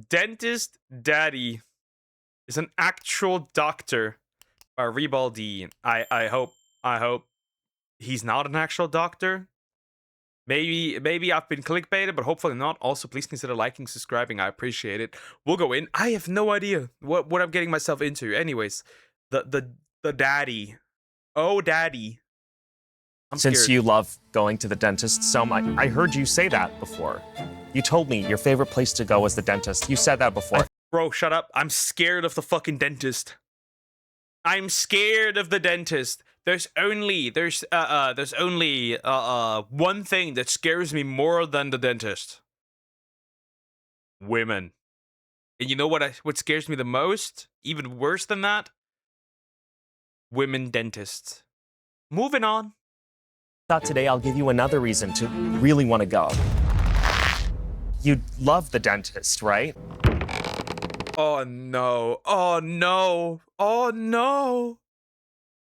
Dentist Daddy is an actual doctor by Rebal. I hope he's not an actual doctor. Maybe I've been clickbaited, but hopefully not. Also, please consider liking, subscribing. I appreciate it. We'll go in. I have no idea what I'm getting myself into. Anyways, the daddy. Oh, daddy. I'm Since scared. you love going to the dentist so much, I heard you say that before. You told me your favorite place to go was the dentist. You said that before. Bro, shut up. I'm scared of the fucking dentist. I'm scared of the dentist. There's only one thing that scares me more than the dentist. Women. And you know what scares me the most? Even worse than that? Women dentists. Moving on. Thought today I'll give you another reason to really want to go. You love the dentist, right? Oh no. Oh no. Oh no.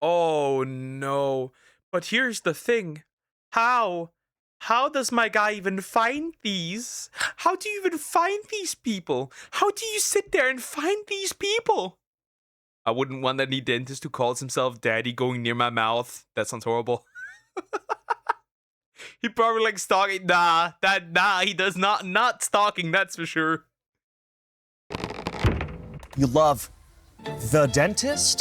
Oh no. But here's the thing. How does my guy even find these? How do you even find these people? How do you sit there and find these people? I wouldn't want any dentist who calls himself daddy going near my mouth. That sounds horrible. He probably like stalking. Nah, he does not stalking, that's for sure. You love the dentist?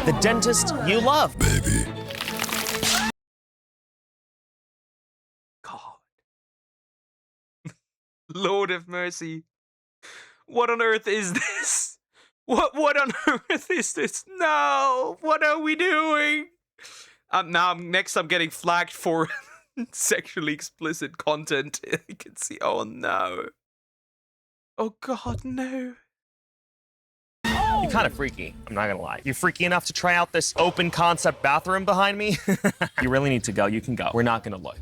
The dentist you love. Baby. God. Lord have mercy. What on earth is this? What on earth is this? No! What are we doing? Next I'm getting flagged for sexually explicit content. You can see. Oh no. Oh god, no. You're kind of freaky, I'm not gonna lie. You're freaky enough to try out this open concept bathroom behind me? You really need to go, you can go. We're not gonna look.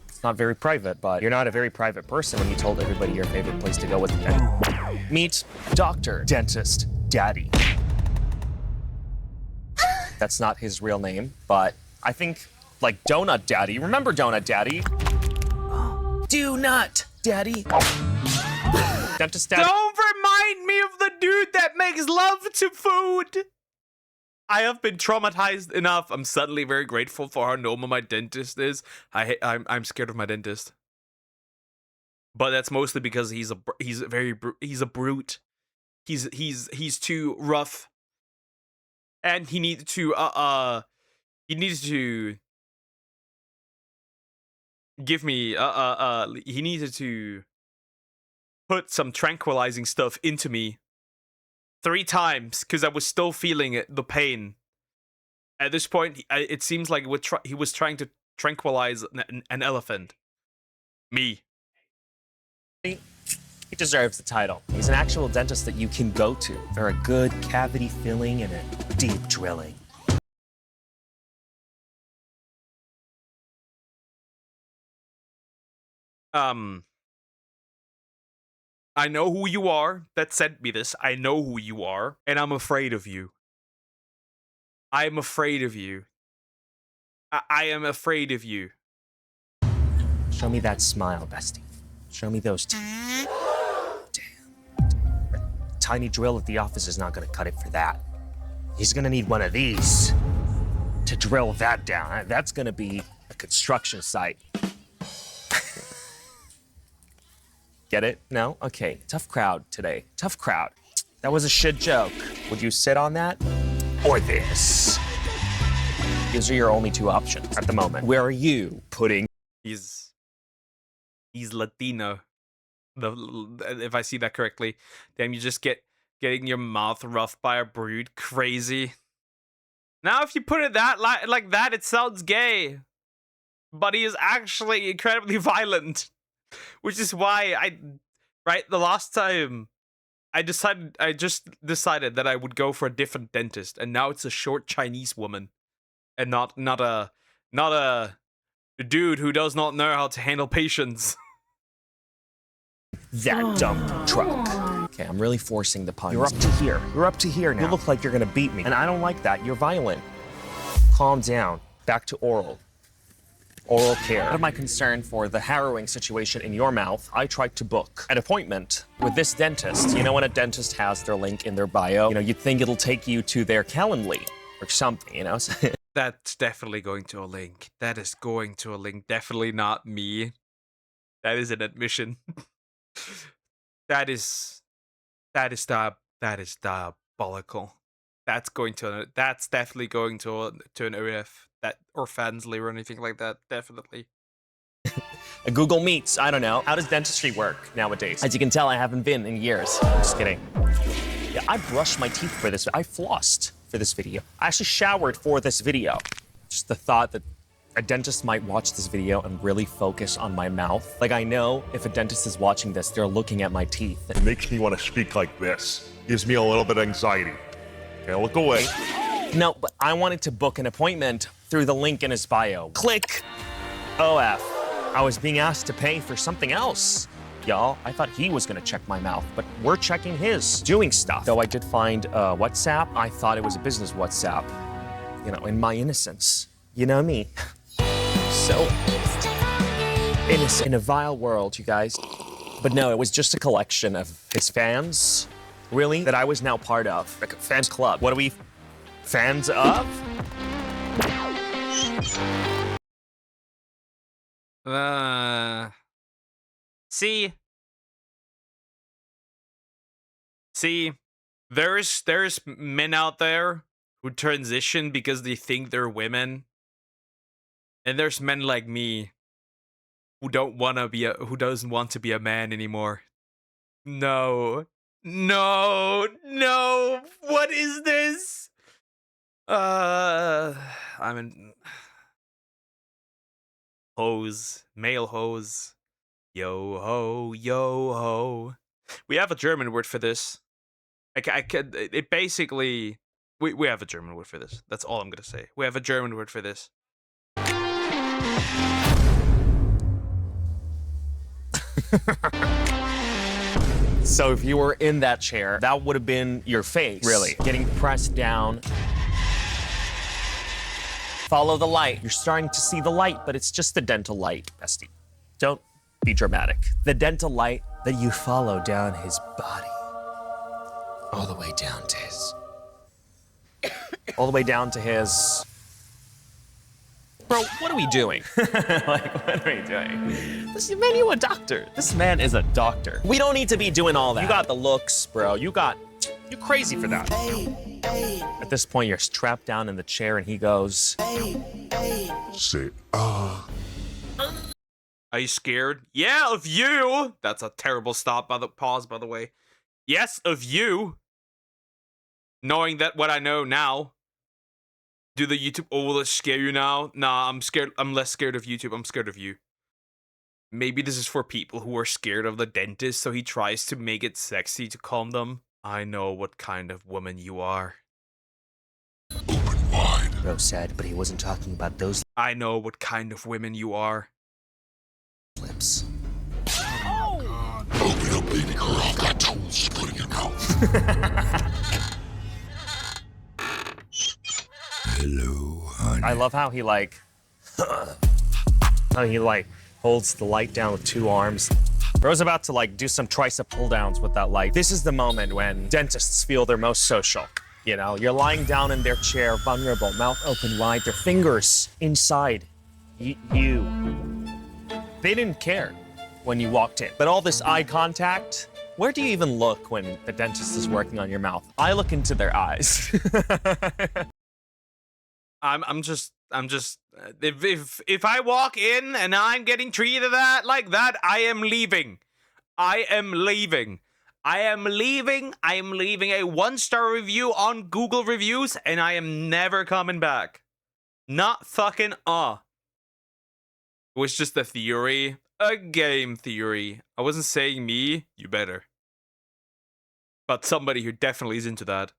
It's not very private, but you're not a very private person when you told everybody your favorite place to go was the dentist. Meet Dr. Dentist Daddy. That's not his real name, but I think like Donut Daddy. Remember Donut Daddy? Donut Daddy. Dentist Daddy. Don't remind me of the dude that makes love to food. I have been traumatized enough. I'm suddenly very grateful for how normal my dentist is. I'm scared of my dentist, but that's mostly because he's a brute. He's too rough, and he needs to give me he needed to put some tranquilizing stuff into me 3 times because I was still feeling the pain. At this point, it seems like he was trying to tranquilize an elephant. Me. He deserves the title. He's an actual dentist that you can go to for a good cavity filling and a deep drilling. I know who you are that sent me this. I know who you are, and I'm afraid of you. I'm afraid of you. I am afraid of you. Show me that smile, bestie. Show me those teeth. Damn. A tiny drill at the office is not gonna cut it for that. He's gonna need one of these to drill that down. That's gonna be a construction site. Get it? No? Okay. Tough crowd today. Tough crowd. That was a shit joke. Would you sit on that? Or this? These are your only 2 options at the moment. Where are you putting? He's Latino. If I see that correctly. Damn, you just getting your mouth roughed by a brood. Crazy. Now, if you put it like that, it sounds gay. But he is actually incredibly violent. Which is why the last time I just decided that I would go for a different dentist, and now it's a short Chinese woman, and not a dude who does not know how to handle patients. That dump truck. Okay, I'm really forcing the puns. You're up to here. You're up to here now. You look like you're gonna beat me, and I don't like that. You're violent. Calm down. Back to oral. oral care. Out of my concern for the harrowing situation in your mouth, I tried to book an appointment with this dentist. You know when a dentist has their link in their bio, you'd think it'll take you to their Calendly or something, That's definitely going to a link. That is going to a link. Definitely not me. That is an admission. That is diabolical. That's definitely going to an OF or Fansly or anything like that. Definitely. A Google Meets, I don't know. How does dentistry work nowadays? As you can tell, I haven't been in years. Just kidding. Yeah, I brushed my teeth for this. I flossed for this video. I actually showered for this video. Just the thought that a dentist might watch this video and really focus on my mouth. Like, I know if a dentist is watching this, they're looking at my teeth. It makes me want to speak like this. Gives me a little bit of anxiety. Okay, look away. No, but I wanted to book an appointment through the link in his bio. Click. OF. I was being asked to pay for something else. Y'all, I thought he was gonna check my mouth, but we're checking his, doing stuff. Though I did find WhatsApp, I thought it was a business WhatsApp. In my innocence. You know me. So innocent in a vile world, you guys. But no, it was just a collection of his fans, really, that I was now part of. Like a fans club. What are we fans of? See, there's men out there who transition because they think they're women. And there's men like me who doesn't want to be a man anymore. No. What is this? I'm in hose, male hose. Yo ho. We have a German word for this. It basically we have a German word for this. That's all I'm gonna say. We have a German word for this. So if you were in that chair, that would have been your face. Really? Getting pressed down. Follow the light. You're starting to see the light, but it's just the dental light, bestie. Don't be dramatic. The dental light that you follow down his body. All the way down to his... all the way down to his... Bro, what are we doing? What are we doing? This man, you a doctor. This man is a doctor. We don't need to be doing all that. You got the looks, bro. You're crazy for that. At this point, you're strapped down in the chair, and he goes... Say, Are you scared? Yeah, of you! That's a terrible pause, by the way. Yes, of you. Knowing that what I know now. Do the YouTube, will it scare you now? Nah, I'm scared. I'm less scared of YouTube. I'm scared of you. Maybe this is for people who are scared of the dentist, so he tries to make it sexy to calm them. I know what kind of woman you are. open wide. Bro said, but he wasn't talking about those I know what kind of women you are. lips. Open up, baby girl. I've got tools to put in your mouth. Hello, honey. I love how he holds the light down with two arms. Bro's about to do some tricep pull downs with that light. This is the moment when dentists feel they're most social. You're lying down in their chair, vulnerable, mouth open wide, their fingers inside you. They didn't care when you walked in. But all this eye contact, where do you even look when the dentist is working on your mouth? I look into their eyes. I'm just if I walk in and I'm getting treated like that, I am leaving. I am leaving a 1-star review on Google reviews, and I am never coming back. Not fucking It was just a theory. A game theory. I wasn't saying me, you better. But somebody who definitely is into that.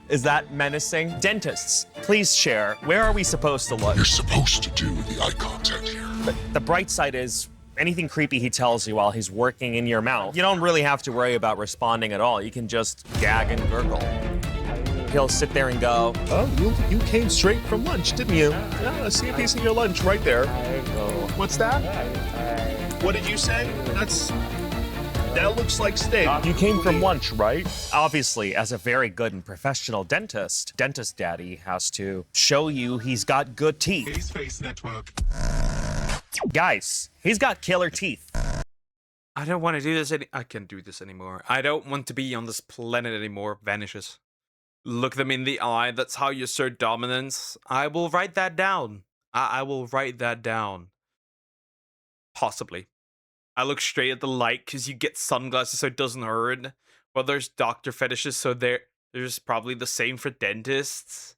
Is that menacing? Dentists, please share. Where are we supposed to look? You're supposed to do the eye contact here. But the bright side is, anything creepy he tells you while he's working in your mouth, you don't really have to worry about responding at all. You can just gag and gurgle. he'll sit there and go, Oh, you came straight from lunch, didn't you? Yeah, I see a piece of your lunch right there. What's that? What did you say? That looks like steak. you came from lunch, right? Obviously, as a very good and professional dentist, Dentist Daddy has to show you he's got good teeth. Face Network. Guys, he's got killer teeth. I don't want to do this I can't do this anymore. I don't want to be on this planet anymore. Vanishes. Look them in the eye. That's how you assert dominance. I will write that down. I will write that down. Possibly. I look straight at the light because you get sunglasses so it doesn't hurt. Well, there's doctor fetishes, so there's probably the same for dentists.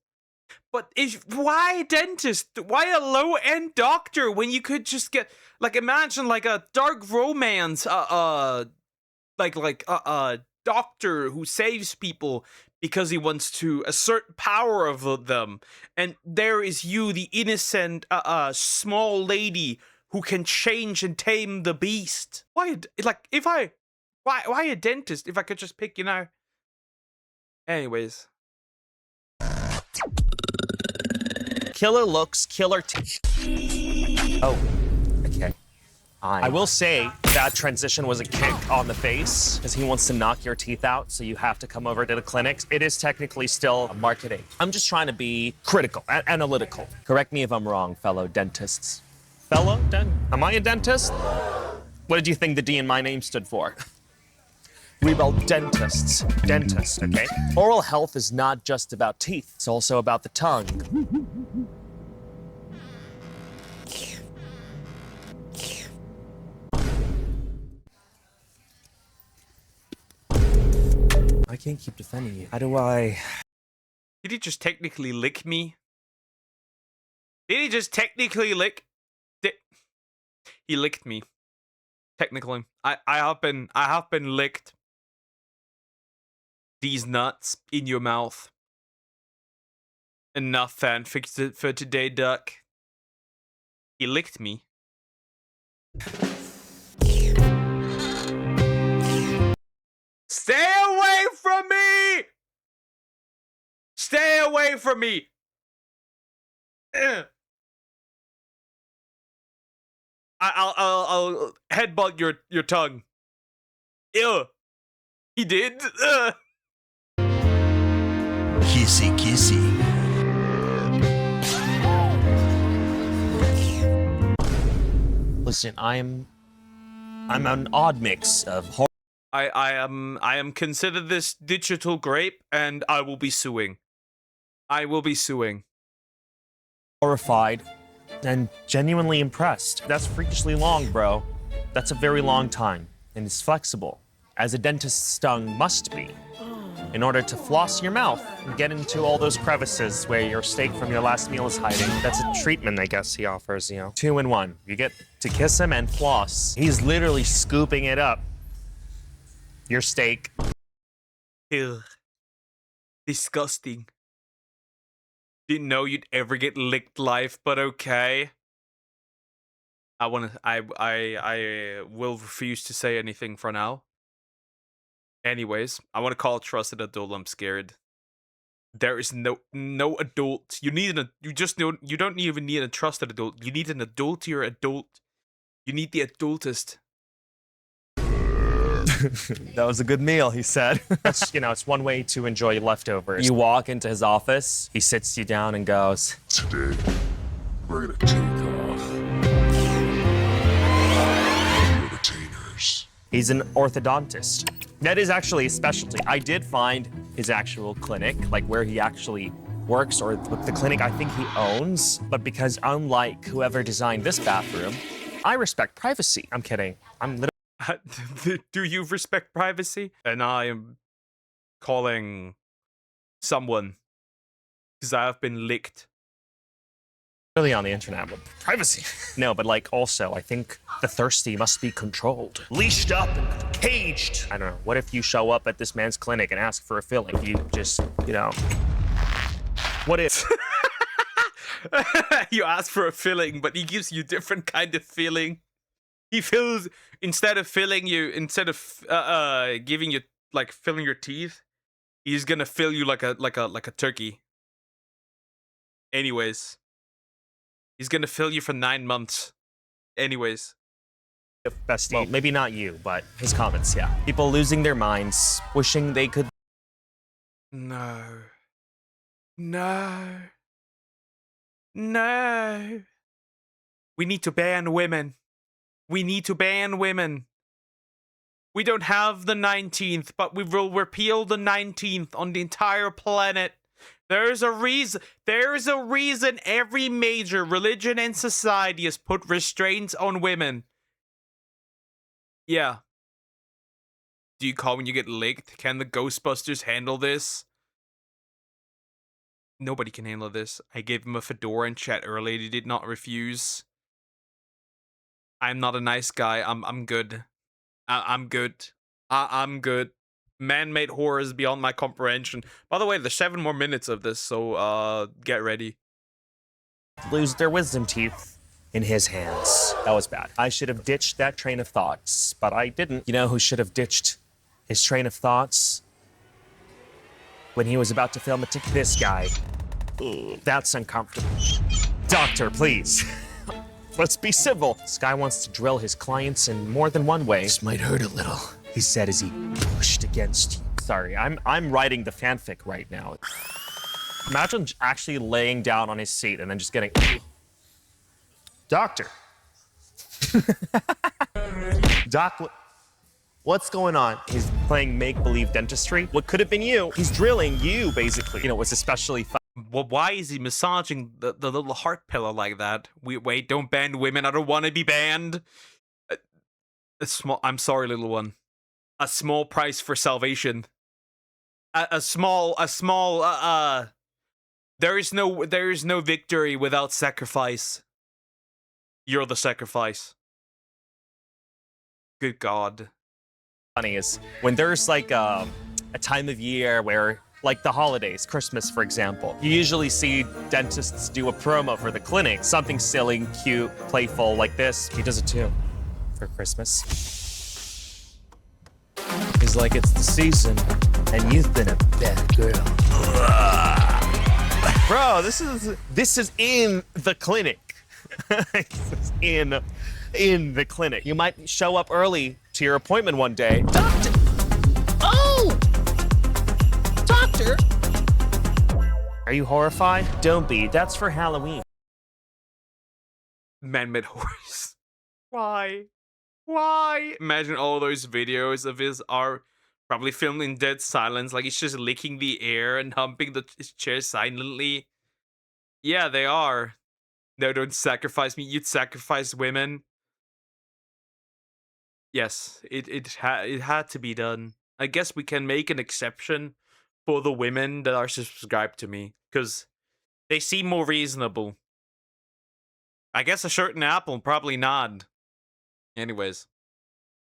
But why dentist? Why a low-end doctor when you could just get, like, imagine like a dark romance doctor who saves people because he wants to assert power over them, and there is you, the innocent small lady who can change and tame the beast. Why a dentist if I could just pick, Anyways. Killer looks, killer teeth. Oh, okay. I will say that transition was a kick on the face because he wants to knock your teeth out, so you have to come over to the clinics. It is technically still marketing. I'm just trying to be critical, analytical. Correct me if I'm wrong, fellow dentists. Am I a dentist? What did you think the D in my name stood for? Rebal dentists. Dentist, okay? Oral health is not just about teeth. It's also about the tongue. I can't keep defending you. How do I... Did he just technically lick me? Did he just technically lick? He licked me. Technically. I have been licked. These nuts in your mouth. Enough fanfic for today, Duck. He licked me. Stay away from me! Stay away from me! I'll headbutt your tongue. Ew. He did. Kissy, kissy. Listen, I'm an odd mix of horror. I am considered this digital grape, and I will be suing. I will be suing. Horrified and genuinely impressed. That's freakishly long, bro. That's a very long time, and it's flexible, as a dentist's tongue must be, in order to floss your mouth and get into all those crevices where your steak from your last meal is hiding. That's a treatment, I guess, he offers, 2 in 1. You get to kiss him and floss. He's literally scooping it up. Your steak. Ew. Disgusting. Didn't know you'd ever get licked live, but okay. I will refuse to say anything for now. Anyways, I want to call a trusted adult. I'm scared. There is no adult. You don't even need a trusted adult. You need an adultier adult. You need the adultest. That was a good meal, he said. That's, it's one way to enjoy leftovers. You walk into his office, he sits you down and goes, Today, we're gonna take off your retainers. He's an orthodontist. That is actually a specialty. I did find his actual clinic, like where he actually works, or the clinic I think he owns. But because unlike whoever designed this bathroom, I respect privacy. I'm kidding. I'm literally... Do you respect privacy? And I am calling someone because I have been licked. Really on the internet, but privacy. No, but also, I think the thirsty must be controlled. Leashed up and caged. I don't know. What if you show up at this man's clinic and ask for a filling? You just, What if? You ask for a filling, but he gives you different kind of filling. He fills, instead of giving you, filling your teeth, He's gonna fill you like a turkey. Anyways, he's gonna fill you for 9 months. Anyways, bestie. Well, maybe not you, but his comments, yeah. People losing their minds, wishing they could. no, no, no. We need to ban women. We need to ban women. We don't have the 19th, but we will repeal the 19th on the entire planet. There's a reason. There's a reason every major religion and society has put restraints on women. Yeah. Do you call when you get licked? Can the Ghostbusters handle this? Nobody can handle this. I gave him a fedora in chat earlier. He did not refuse. I'm not a nice guy. I'm good. I'm good. I'm good. Man-made horror is beyond my comprehension. By the way, there's 7 more minutes of this, so get ready. Lose their wisdom teeth in his hands. That was bad. I should have ditched that train of thoughts, but I didn't. You know who should have ditched his train of thoughts? When he was about to film a tick, this guy. Ooh, that's uncomfortable. Doctor, please. Let's be civil. This guy wants to drill his clients in more than one way. This might hurt a little. He said as he pushed against you. Sorry, I'm writing the fanfic right now. Imagine actually laying down on his seat and then just getting... Doctor. Doc, what's going on? He's playing make-believe dentistry. What could have been you? He's drilling you, basically. You know, what's especially fun. Well, why is he massaging the little heart pillow like that? Wait, don't ban women. I don't want to be banned. A small. I'm sorry, little one. A small price for salvation. A small. There is no victory without sacrifice. You're the sacrifice. Good God. Funny is when there's like a time of year where, like the holidays, Christmas, for example, you usually see dentists do a promo for the clinic, something silly, cute, playful like this. He does it too for Christmas. He's like, it's the season, and you've been a bad girl. Bro, this is in the clinic. This is in the clinic. You might show up early to your appointment one day. Doctor! Oh! Doctor! Are you horrified? Don't be. That's for Halloween. Man-made horse. Why? Why? Imagine all those videos of his are probably filmed in dead silence, like he's just licking the air and humping his chair silently. Yeah, they are. No, don't sacrifice me. You'd sacrifice women. Yes, it had to be done. I guess we can make an exception for the women that are subscribed to me, because they seem more reasonable. I guess a shirt and apple, probably not. Anyways.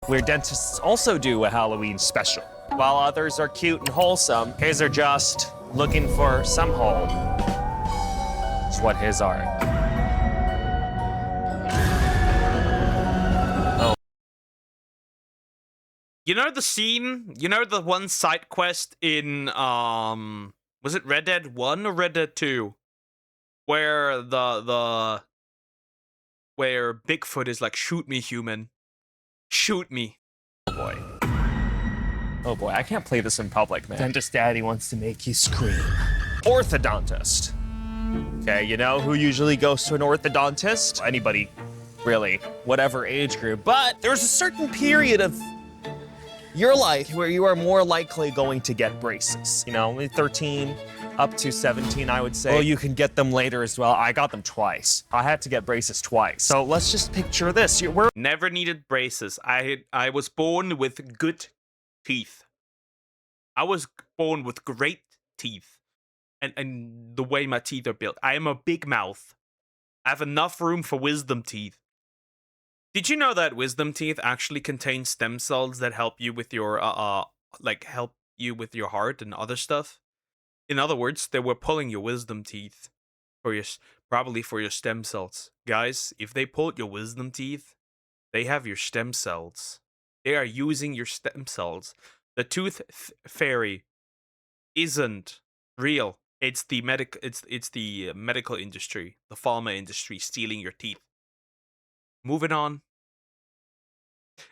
Where dentists also do a Halloween special. While others are cute and wholesome, his are just looking for some hole. That's what his are. Oh. You know the scene? You know the one side quest in, was it Red Dead 1 or Red Dead 2? Where where Bigfoot is like, shoot me, human. Shoot me. Oh boy. Oh boy, I can't play this in public, man. Dentist daddy wants to make you scream. Orthodontist. Okay, you know who usually goes to an orthodontist? Anybody, really, whatever age group. But there's a certain period of your life where you are more likely going to get braces. You know, 13 up to 17, I would say. Well, you can get them later as well. I got them twice. I had to get braces twice. So let's just picture this. We're Never needed braces. I was born with good teeth. I was born with great teeth. And the way my teeth are built. I am a big mouth. I have enough room for wisdom teeth. Did you know that wisdom teeth actually contain stem cells that help you with your help you with your heart and other stuff? In other words, they were pulling your wisdom teeth for your probably for your stem cells. Guys, if they pulled your wisdom teeth, they have your stem cells. They are using your stem cells. The tooth fairy isn't real. It's the medical industry, the pharma industry stealing your teeth. Moving on.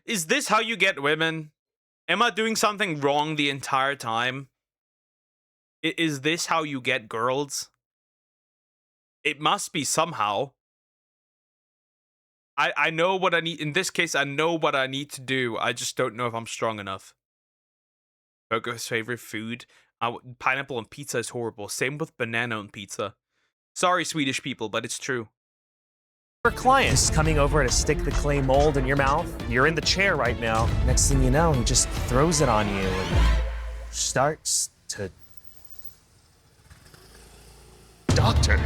Is this how you get women? Am I doing something wrong the entire time? Is this how you get girls? It must be somehow. I know what I need. In this case, I know what I need to do. I just don't know if I'm strong enough. Coco's favorite food. Pineapple on pizza is horrible. Same with banana on pizza. Sorry, Swedish people, but it's true. For clients coming over to stick the clay mold in your mouth, you're in the chair right now. Next thing you know, he just throws it on you and starts to... Doctor.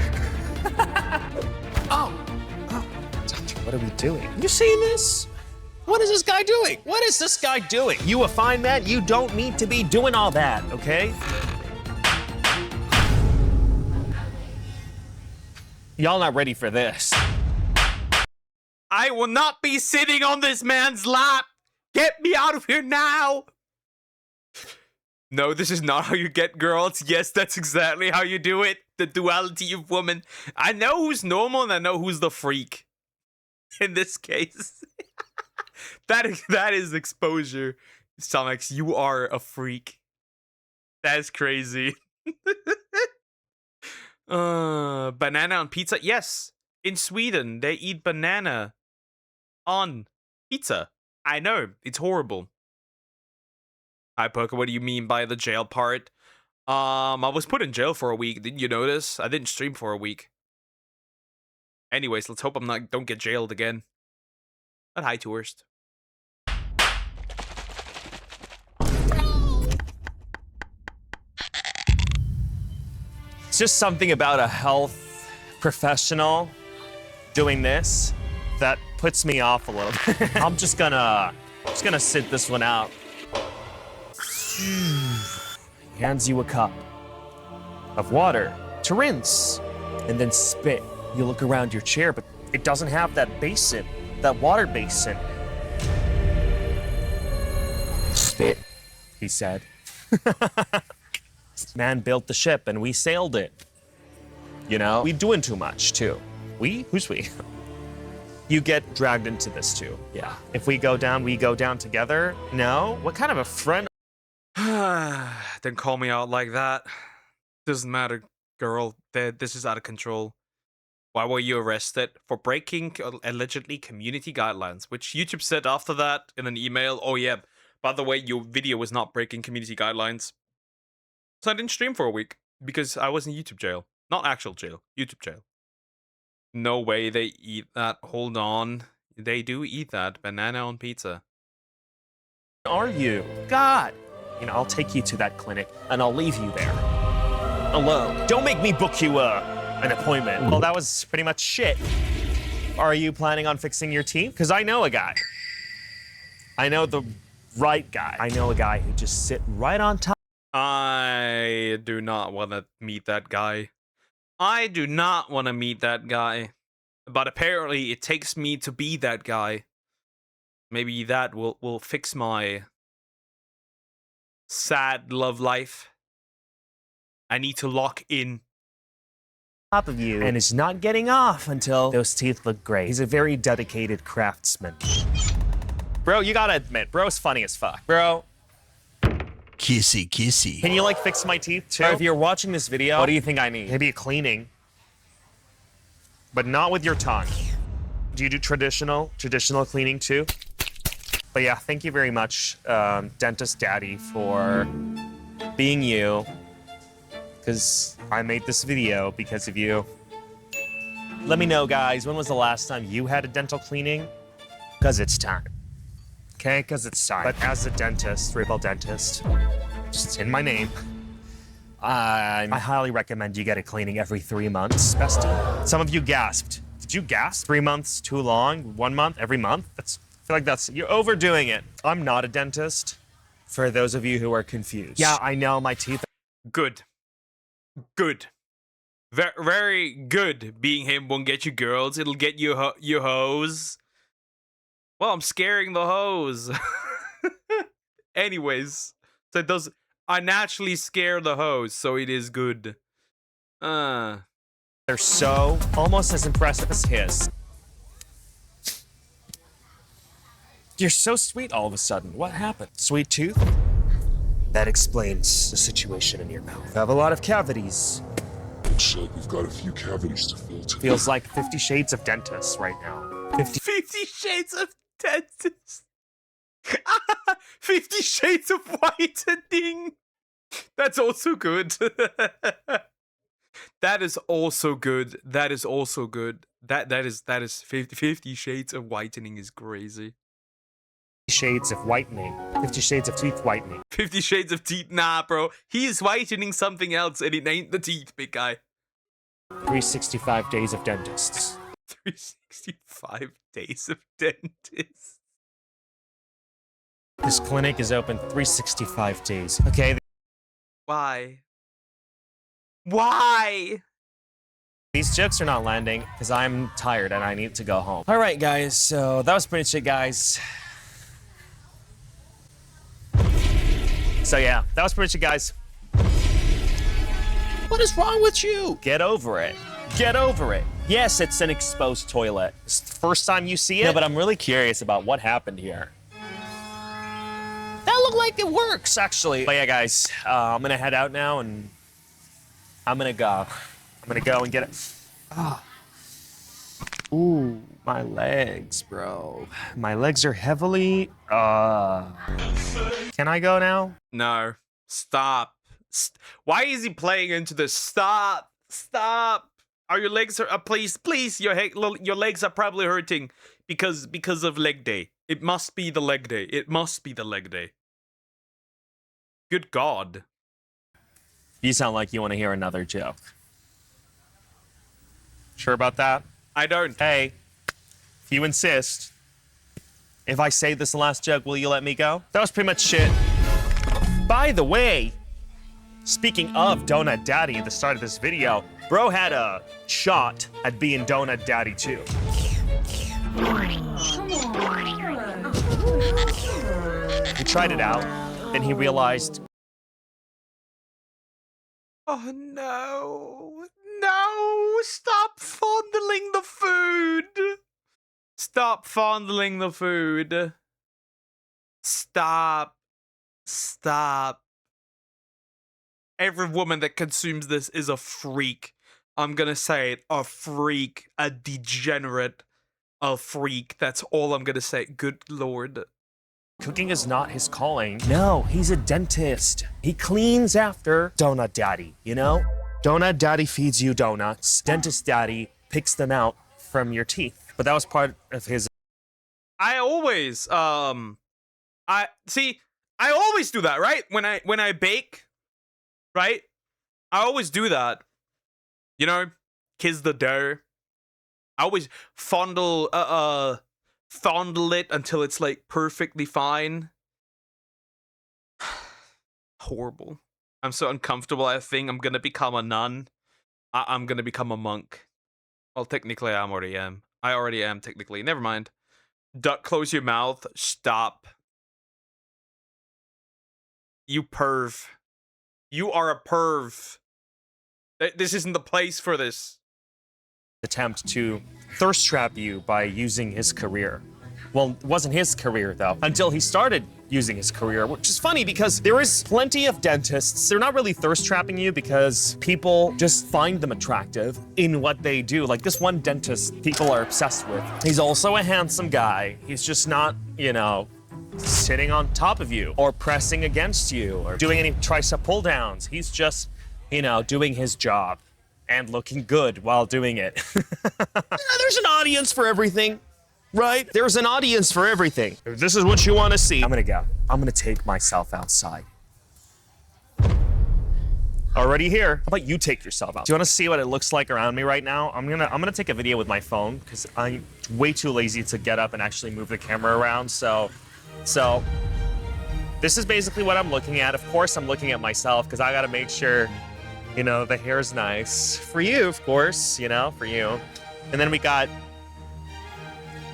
Doctor, what are we doing? You seen this? What is this guy doing? What is this guy doing? You a fine man? You don't need to be doing all that, okay? Y'all not ready for this. I will not be sitting on this man's lap. Get me out of here now. No, this is not how you get girls. Yes, that's exactly how you do it. The duality of woman. I know who's normal and I know who's the freak. In this case. That is exposure. Somex, you are a freak. That is crazy. Banana on pizza? Yes. In Sweden, they eat banana on pizza. I know. It's horrible. Hi, Poker. What do you mean by the jail part? I was put in jail for a week. Didn't you notice? I didn't stream for a week. Anyways, let's hope don't get jailed again. But hi, tourist. It's just something about a health professional doing this that puts me off a little bit. I'm just gonna sit this one out. Hands you a cup of water to rinse and then spit. You look around your chair, but it doesn't have that basin, that water basin. Spit, he said. Man built the ship and we sailed it. You know, we doing too much too. We? Who's we? You get dragged into this too. Yeah. If we go down together. No? What kind of a friend? Don't call me out like that. Doesn't matter, girl. This is out of control. Why were you arrested? For breaking allegedly community guidelines, which YouTube said after that in an email. Oh yeah, by the way, your video was not breaking community guidelines. So I didn't stream for a week because I was in YouTube jail. Not actual jail, YouTube jail. No way they eat that. Hold on. They do eat that. Banana on pizza. Are you? God. You know, I'll take you to that clinic and I'll leave you there. Alone. Don't make me book you an appointment. Well, that was pretty much shit. Are you planning on fixing your teeth? Because I know a guy. I know the right guy. I know a guy who just sit right on top. I do not want to meet that guy. I do not want to meet that guy. But apparently it takes me to be that guy. Maybe that will fix my sad love life. I need to lock in. Top of you and is not getting off until those teeth look great. He's a very dedicated craftsman. Bro, you gotta admit, bro's funny as fuck. Bro. Kissy, kissy. Can you, like, fix my teeth, too? Or if you're watching this video, what do you think I need? Maybe a cleaning. But not with your tongue. Do you do traditional cleaning, too? But yeah, thank you very much, Dentist Daddy, for being you. Because I made this video because of you. Let me know, guys, when was the last time you had a dental cleaning? Because it's time. Okay, because it's time. But as a dentist, Rebal dentist, just in my name, I highly recommend you get a cleaning every 3 months. Best. Some of you gasped. Did you gasp? 3 months too long? 1 month? Every month? I feel like you're overdoing it. I'm not a dentist. For those of you who are confused. Yeah, I know my teeth. Good. Good. Very good. Being him won't get you girls. It'll get you your hoes. Well, I'm scaring the hoes. Anyways, so I naturally scare the host, so it is good. They're so almost as impressive as his. You're so sweet all of a sudden. What happened? Sweet tooth? That explains the situation in your mouth. You have a lot of cavities. Looks like we've got a few cavities to fill today. Feels like 50 Shades of Dentist right now. 50 Shades of Dentist. 50 Shades of Whitening. That's also good. That is also good. That is also good. That is 50 Shades of Whitening is crazy. Shades of whitening. 50 Shades of Teeth whitening. 50 Shades of Teeth. Nah, bro. He is whitening something else, and it ain't the teeth, big guy. 365 days of dentists. 365 days of dentists. This clinic is open 365 days. Okay. Why? Why? These jokes are not landing because I'm tired and I need to go home. All right, guys. So that was pretty much it, guys. So yeah, that was pretty much it, guys. What is wrong with you? Get over it. Get over it. Yes, it's an exposed toilet. It's the first time you see it. No, but I'm really curious about what happened here. That looked like it works, actually. But yeah, guys, I'm gonna head out now and I'm gonna go and get it. Ooh, my legs, bro. My legs are heavily, Can I go now? No. Stop. Why is he playing into this? Stop. Stop. Are your legs please, your legs are probably hurting because of leg day. It must be the leg day. It must be the leg day. Good God. You sound like you want to hear another joke. Sure about that? I don't. Hey, if you insist, if I say this last joke, will you let me go? That was pretty much shit. By the way, speaking of Donut Daddy at the start of this video, bro had a shot at being Donut Daddy too. He tried it out, then he realized, Oh no. No. Stop fondling the food. Stop fondling the food. Stop. Stop. Every woman that consumes this is a freak. I'm gonna say it. A freak. A degenerate. A freak. That's all I'm gonna say. Good Lord. cooking is not his calling. No, he's a dentist. He cleans after Donut Daddy, you know? Donut Daddy feeds you donuts. Dentist Daddy picks them out from your teeth. But that was part of his... I always, I always do that, right? When I bake, right? I always do that. You know, kiss the dough. I always fondle it until it's like perfectly fine. Horrible. I'm so uncomfortable. I think I'm gonna become a nun. I'm gonna become a monk. Well, technically, I already am. I already am, technically. Never mind. Duck, close your mouth. Stop. You perv. You are a perv. This isn't the place for this. Attempt to thirst trap you by using his career. Well, it wasn't his career, though, until he started using his career, which is funny because there is plenty of dentists. They're not really thirst trapping you because people just find them attractive in what they do. Like this one dentist people are obsessed with. He's also a handsome guy. He's just not, you know, sitting on top of you or pressing against you or doing any tricep pull downs. He's just, you know, doing his job and looking good while doing it. There's an audience for everything. Right? There's an audience for everything. If this is what you want to see, I'm gonna go. I'm gonna take myself outside. Already here. How about you take yourself out? Do you want to see what it looks like around me right now? I'm gonna take a video with my phone because I'm way too lazy to get up and actually move the camera around. So this is basically what I'm looking at. Of course, I'm looking at myself because I gotta make sure, you know, the hair's nice for you, of course. You know, for you. And then we got.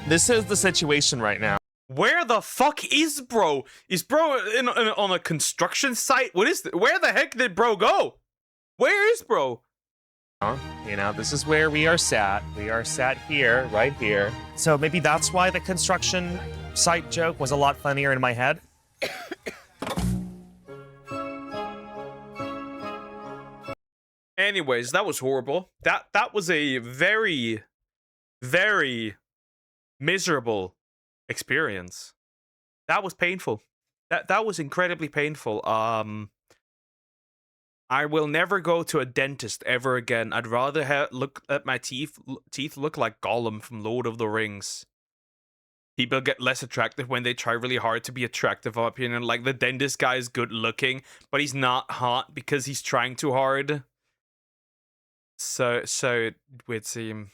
This is the situation right now. Where the fuck is bro? Is bro on a construction site? What is where the heck did bro go? Where is bro? You know, this is where we are sat. We are sat here, right here. So maybe that's why the construction site joke was a lot funnier in my head. Anyways, that was horrible. That was a very, very miserable experience. That was painful. That was incredibly painful. I will never go to a dentist ever again. I'd rather look at my teeth look like Gollum from Lord of the Rings. People get less attractive when they try really hard to be attractive, in my opinion. Like, the dentist guy is good looking, but he's not hot because he's trying too hard. So it would seem.